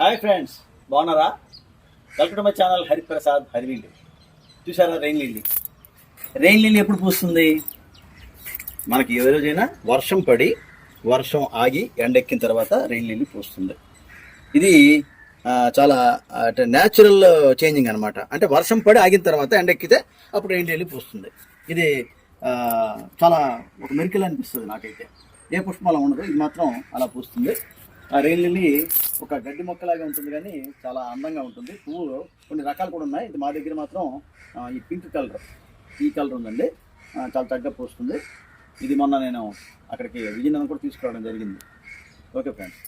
Hi friends, బాగున్నారా? Welcome to my channel Hariprasad హరివిల్లు. చూసారా rain lily? Rain lily ఎప్పుడు పూస్తుంది? మనకి ఏ రోజైనా వర్షం పడి వర్షం ఆగి ఎండెక్కిన తర్వాత రెయిన్ లిల్లీ పూస్తుంది. ఇది చాలా న్యాచురల్ చేంజింగ్ అనమాట. అంటే వర్షం పడి ఆగిన తర్వాత ఎండెక్కితే అప్పుడు రెయిన్ లిల్లీ పూస్తుంది. ఇది చాలా ఒక మెరికల్ అనిపిస్తుంది నాకైతే. ఏ పుష్పం అలా ఉండదు, ఇది మాత్రం అలా పూస్తుంది. ఆ రెయిన్ లిల్లీ ఒక గడ్డి మొక్కలాగా ఉంటుంది, కానీ చాలా అందంగా ఉంటుంది. పువ్వులు కొన్ని రకాలు కూడా ఉన్నాయి. ఇది మా దగ్గర మాత్రం ఈ పింక్ కలర్, ఈ కలర్ ఉందండి. చాలా చక్కగా పూస్తుంది. ఇది మొన్న నేను అక్కడికి విజయనగరం కూడా తీసుకురావడం జరిగింది. Okay friends.